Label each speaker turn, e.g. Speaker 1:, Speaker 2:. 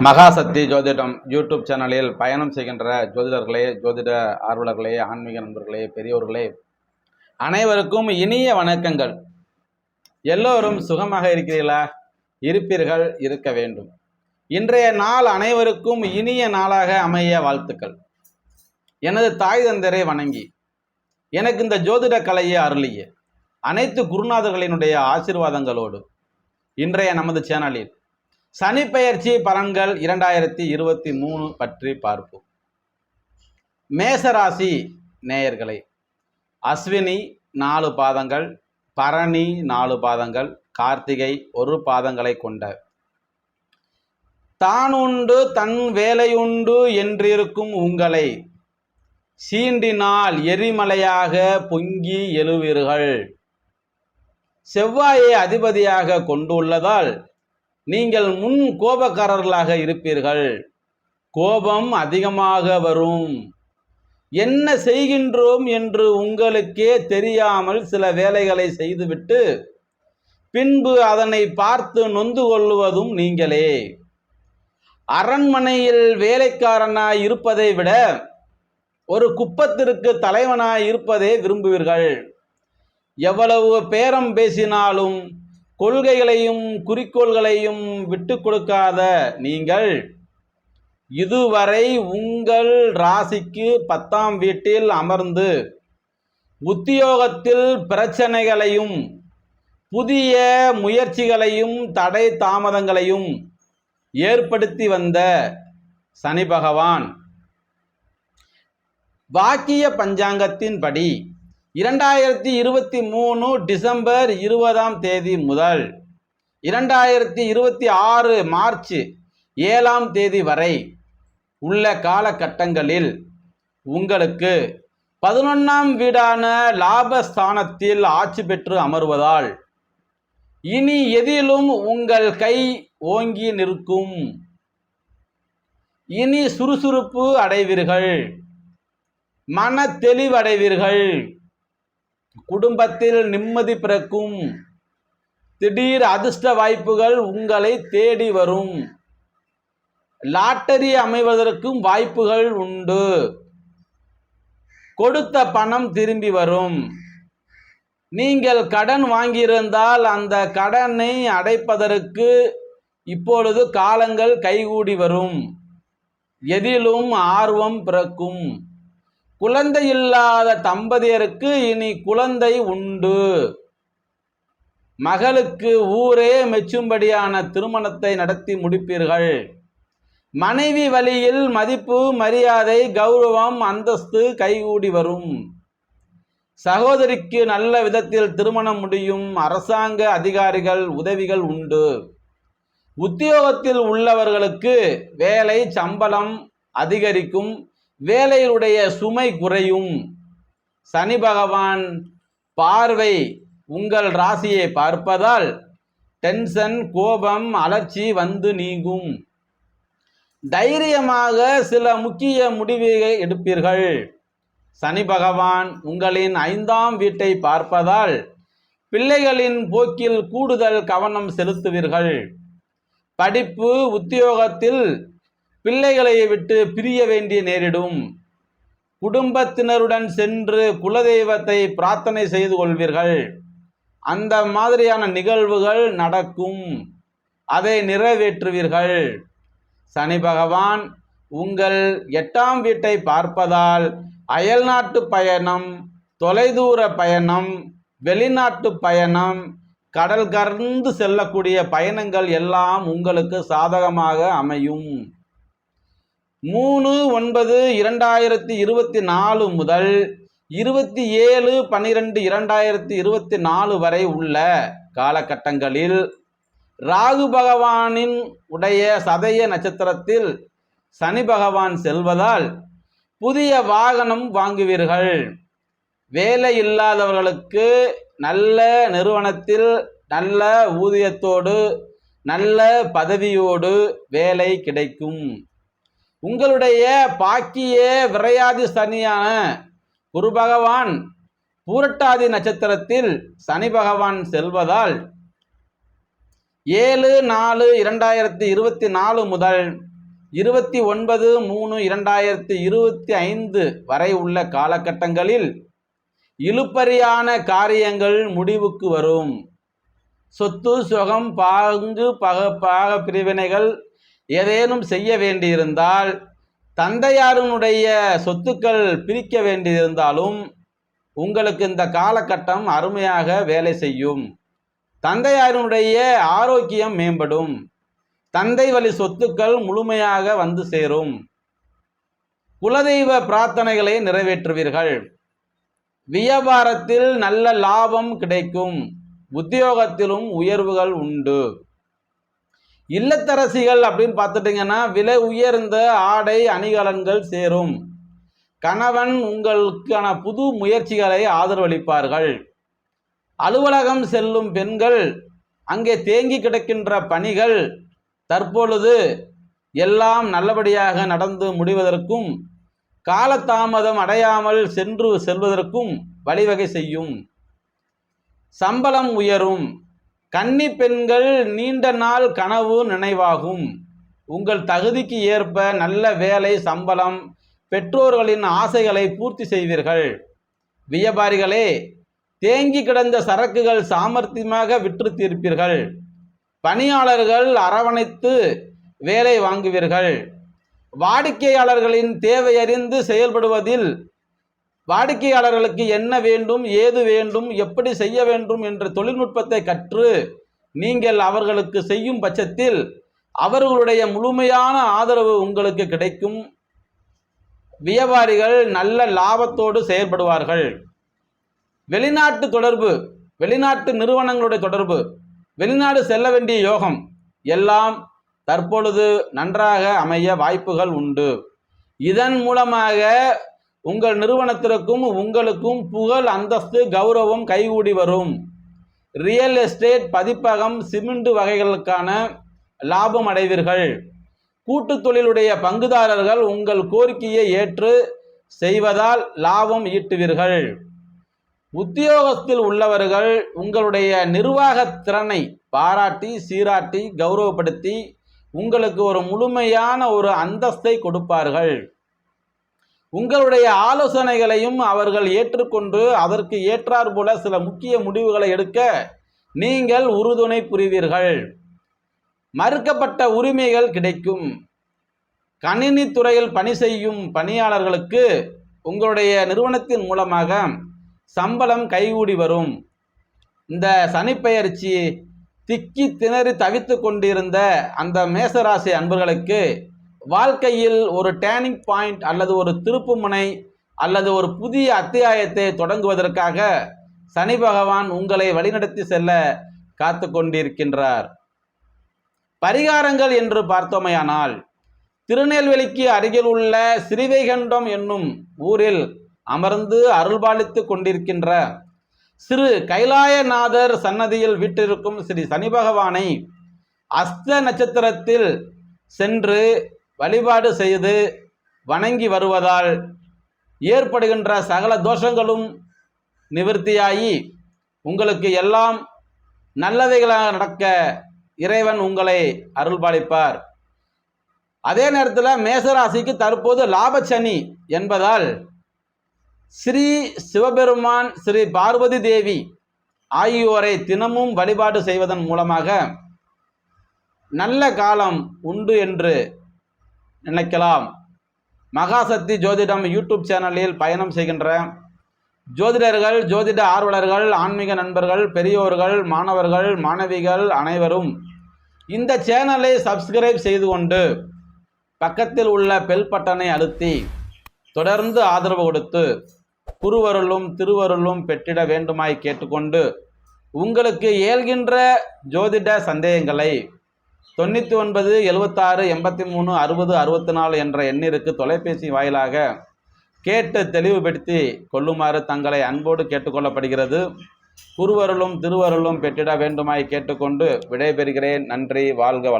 Speaker 1: மகாசக்தி ஜோதிடம் யூடியூப் சேனலில் பயணம் செய்கின்ற ஜோதிடர்களே, ஜோதிட ஆர்வலர்களே, ஆன்மீக நண்பர்களே, பெரியோர்களே, அனைவருக்கும் இனிய வணக்கங்கள். எல்லோரும் சுகமாக இருக்கிறீர்களா? இருப்பீர்கள், இருக்க வேண்டும். இன்றைய நாள் அனைவருக்கும் இனிய நாளாக அமைய வாழ்த்துக்கள். எனது தாய் தந்தரை வணங்கி எனக்கு இந்த ஜோதிட கலையை அருளிய அனைத்து குருநாதர்களினுடைய ஆசீர்வாதங்களோடு இன்றைய நமது சேனலில் சனிப்பெயர்ச்சி பலன்கள் 2023 பற்றி பார்ப்போம். மேசராசி நேயர்களை, அஸ்வினி 4 பாதங்கள், பரணி 4 பாதங்கள், கார்த்திகை 1 பாதங்களை கொண்ட தானுண்டு தன் வேலையுண்டு என்றிருக்கும் உங்களை சீண்டினால் எரிமலையாக பொங்கி எழுவீர்கள். செவ்வாயை அதிபதியாக கொண்டுள்ளதால் நீங்கள் முன் கோபக்காரர்களாக இருப்பீர்கள். கோபம் அதிகமாக வரும். என்ன செய்கின்றோம் என்று உங்களுக்கே தெரியாமல் சில வேலைகளை செய்துவிட்டு பின்பு அதனை பார்த்து நொந்து கொள்வதும் நீங்களே. அரண்மனையில் வேலைக்காரனாய் இருப்பதை விட ஒரு குப்பத்திற்கு தலைவனாய் இருப்பதே விரும்புவீர்கள். எவ்வளவு பேரம் பேசினாலும் கொள்கைகளையும் குறிக்கோள்களையும் விட்டு கொடுக்காத நீங்கள் இதுவரை உங்கள் ராசிக்கு 10ஆம் வீட்டில் அமர்ந்து உத்தியோகத்தில் பிரச்சனைகளையும் புதிய முயற்சிகளையும் தடை தாமதங்களையும் ஏற்படுத்தி வந்த சனி பகவான் வாக்கிய பஞ்சாங்கத்தின்படி 2023 டிசம்பர் 20ஆம் தேதி முதல் 2026 மார்ச் 7ஆம் தேதி வரை உள்ள காலகட்டங்களில் உங்களுக்கு 11ஆம் வீடான லாபஸ்தானத்தில் ஆட்சி பெற்று அமர்வதால் இனி எதிலும் உங்கள் கை ஓங்கி நிற்கும். இனி சுறுசுறுப்பு அடைவீர்கள், மன தெளிவடைவீர்கள், குடும்பத்தில் நிம்மதி பிறக்கும், திடீர் அதிர்ஷ்ட வாய்ப்புகள் உங்களை தேடி வரும், லாட்டரி அமைவதற்கும் வாய்ப்புகள் உண்டு, கொடுத்த பணம் திரும்பி வரும். நீங்கள் கடன் வாங்கியிருந்தால் அந்த கடனை அடைப்பதற்கு இப்பொழுது காலங்கள் கைகூடி வரும். எதிலும் ஆர்வம் பிறக்கும். குழந்தை இல்லாத தம்பதியருக்கு இனி குழந்தை உண்டு. மகளுக்கு ஊரே மெச்சும்படியான திருமணத்தை நடத்தி முடிப்பீர்கள். மனைவி வழியில் மதிப்பு, மரியாதை, கௌரவம், அந்தஸ்து கைகூடி வரும். சகோதரிக்கு நல்ல விதத்தில் திருமணம் முடியும். அரசாங்க அதிகாரிகள் உதவிகள் உண்டு. உத்தியோகத்தில் உள்ளவர்களுக்கு வேலை சம்பளம் அதிகரிக்கும். வேலையுடைய சுமை குறையும். சனி பகவான் பார்வை உங்கள் ராசியை பார்ப்பதால் டென்ஷன், கோபம், அலர்ச்சி வந்து நீங்கும். தைரியமாக சில முக்கிய முடிவுகளை எடுப்பீர்கள். சனி பகவான் உங்களின் 5ஆம் வீட்டை பார்ப்பதால் பிள்ளைகளின் போக்கில் கூடுதல் கவனம் செலுத்துவீர்கள். படிப்பு, உத்தியோகத்தில் பிள்ளைகளை விட்டு பிரிய வேண்டிய நேரிடும். குடும்பத்தினருடன் சென்று குலதெய்வத்தை பிரார்த்தனை செய்து கொள்வீர்கள். அந்த மாதிரியான நிகழ்வுகள் நடக்கும். அதை நிறைவேற்றுவீர்கள். சனி பகவான் உங்கள் 8ஆம் வீட்டை பார்ப்பதால் அயல்நாட்டு பயணம், தொலைதூர பயணம், வெளிநாட்டு பயணம், கடல் கடந்து செல்லக்கூடிய பயணங்கள் எல்லாம் உங்களுக்கு சாதகமாக அமையும். 3/9/2024 முதல் 27/12/2024 வரை உள்ள காலகட்டங்களில் ராகு பகவானின் உடைய சதய நட்சத்திரத்தில் சனி பகவான் செல்வதால் புதிய வாகனம் வாங்குவீர்கள். வேலை இல்லாதவர்களுக்கு நல்ல நிறுவனத்தில் நல்ல ஊதியத்தோடு நல்ல பதவியோடு வேலை கிடைக்கும். உங்களுடைய பாக்கிய விரையாதி சனியான குரு பகவான் பூரட்டாதி நட்சத்திரத்தில் சனி பகவான் செல்வதால் 7/4/2024 முதல் 29/3/2025 வரை உள்ள காலகட்டங்களில் இழுபறியான காரியங்கள் முடிவுக்கு வரும். சொத்து சுகம் பாங்கு பாக பிரிவினைகள் ஏதேனும் செய்ய வேண்டியிருந்தால், தந்தையாருடைய சொத்துக்கள் பிரிக்க வேண்டியிருந்தாலும் உங்களுக்கு இந்த காலகட்டம் அருமையாக வேலை செய்யும். தந்தையாருடைய ஆரோக்கியம் மேம்படும். தந்தை வழி சொத்துக்கள் முழுமையாக வந்து சேரும். குலதெய்வ பிரார்த்தனைகளை நிறைவேற்றுவீர்கள். வியாபாரத்தில் நல்ல லாபம் கிடைக்கும். உத்தியோகத்திலும் உயர்வுகள் உண்டு. இல்லத்தரசிகள் அப்படின்னு பார்த்துட்டீங்கன்னா விலை உயர்ந்த ஆடை அணிகலன்கள் சேரும். கணவன் உங்களுக்கான புது முயற்சிகளை ஆதரவளிப்பார்கள். அலுவலகம் செல்லும் பெண்கள் அங்கே தேங்கி கிடக்கின்ற பணிகள் தற்பொழுது எல்லாம் நல்லபடியாக நடந்து முடிவதற்கும் காலதாமதம் அடையாமல் செல்வதற்கும் வழிவகை செய்யும். சம்பளம் உயரும். கன்னி பெண்கள் நீண்ட நாள் கனவு நினைவாகும். உங்கள் தகுதிக்கு ஏற்ப நல்ல வேலை, சம்பளம், பெற்றோர்களின் ஆசைகளை பூர்த்தி செய்வீர்கள். வியாபாரிகளே, தேங்கி கிடந்த சரக்குகள் சாமர்த்தியமாக விற்று தீர்ப்பீர்கள். பணியாளர்கள் அரவணைத்து வேலை வாங்குவீர்கள். வாடிக்கையாளர்களின் தேவையறிந்து செயல்படுவதில் வாடிக்கையாளர்களுக்கு என்ன வேண்டும், ஏது வேண்டும், எப்படி செய்ய வேண்டும் என்ற தொழில்நுட்பத்தை கற்று நீங்கள் அவர்களுக்கு செய்யும் பட்சத்தில் அவர்களுடைய முழுமையான ஆதரவு உங்களுக்கு கிடைக்கும். வியாபாரிகள் நல்ல லாபத்தோடு செயல்படுவார்கள். வெளிநாட்டு தொடர்பு, வெளிநாட்டு நிறுவனங்களுடைய தொடர்பு, வெளிநாடு செல்ல வேண்டிய யோகம் எல்லாம் தற்பொழுது நன்றாக அமைய வாய்ப்புகள் உண்டு. இதன் மூலமாக உங்கள் நிறுவனத்திற்கும் உங்களுக்கும் புகழ், அந்தஸ்து, கௌரவம் கைகூடி வரும். ரியல் எஸ்டேட், பதிப்பகம், சிமெண்ட் வகைகளுக்கான லாபம் அடைவீர்கள். கூட்டு தொழிலுடைய பங்குதாரர்கள் உங்கள் கோரிக்கையை ஏற்று செய்வதால் லாபம் ஈட்டுவீர்கள். உத்தியோகத்தில் உள்ளவர்கள் உங்களுடைய நிர்வாக திறனை பாராட்டி சீராட்டி கௌரவப்படுத்தி உங்களுக்கு ஒரு முழுமையான ஒரு அந்தஸ்தை கொடுப்பார்கள். உங்களுடைய ஆலோசனைகளையும் அவர்கள் ஏற்றுக்கொண்டு அதற்கு ஏற்றார் போல சில முக்கிய முடிவுகளை எடுக்க நீங்கள் உறுதுணை புரிவீர்கள். மறுக்கப்பட்ட உரிமைகள் கிடைக்கும். கணினி துறையில் பணி செய்யும் பணியாளர்களுக்கு உங்களுடைய நிறுவனத்தின் மூலமாக சம்பளம் கைகூடி வரும். இந்த சனிப்பெயர்ச்சி திக்கி திணறி தவித்து கொண்டிருந்த அந்த மேசராசி அன்பர்களுக்கு வாழ்க்கையில் ஒரு டேர்னிங் பாயிண்ட் அல்லது ஒரு திருப்புமுனை அல்லது ஒரு புதிய அத்தியாயத்தை தொடங்குவதற்காக சனி பகவான் உங்களை வழிநடத்தி செல்ல காத்து கொண்டிருக்கின்றார். பரிகாரங்கள் என்று பார்த்தோமையானால், திருநெல்வேலிக்கு அருகில் உள்ள ஸ்ரீவைகுண்டம் என்னும் ஊரில் அமர்ந்து அருள்பாலித்து கொண்டிருக்கின்ற சிறு கைலாயநாதர் சன்னதியில் வீற்றிருக்கும் ஸ்ரீ சனி பகவானை அஸ்த நட்சத்திரத்தில் சென்று வழிபாடு செய்து வணங்கி வருவதால் ஏற்படுகின்ற சகல தோஷங்களும் நிவர்த்தியாகி உங்களுக்கு எல்லாம் நல்லவைகளாக நடக்க இறைவன் உங்களை அருள்பாலிப்பார். அதே நேரத்தில் மேசராசிக்கு தற்போது லாபச்சனி என்பதால் ஸ்ரீ சிவபெருமான், ஸ்ரீ பார்வதி தேவி ஆகியோரை தினமும் வழிபாடு செய்வதன் மூலமாக நல்ல காலம் உண்டு என்று நினைக்கலாம். மகாசக்தி ஜோதிடம் யூடியூப் சேனலில் பயணம் செய்கின்ற ஜோதிடர்கள், ஜோதிட ஆர்வலர்கள், ஆன்மீக நண்பர்கள், பெரியோர்கள், மாணவர்கள், மாணவிகள் அனைவரும் இந்த சேனலை சப்ஸ்கிரைப் செய்து கொண்டு பக்கத்தில் உள்ள பெல் பட்டனை அழுத்தி தொடர்ந்து ஆதரவு கொடுத்து குருவருளும் திருவருளும் பெற்றிட வேண்டுமாய் கேட்டுக்கொண்டு உங்களுக்கு இயல்கின்ற ஜோதிட சந்தேகங்களை 99 76 83 60 64 என்ற எண்ணிற்கு தொலைபேசி வாயிலாக கேட்டு தெளிவுபடுத்தி கொள்ளுமாறு தங்களை அன்போடு கேட்டுக்கொள்ளப்படுகிறது. குருவருளும் திருவருளும் பெற்றிட வேண்டுமாய் கேட்டுக்கொண்டு விடைபெறுகிறேன். நன்றி. வாழ்க வளம்.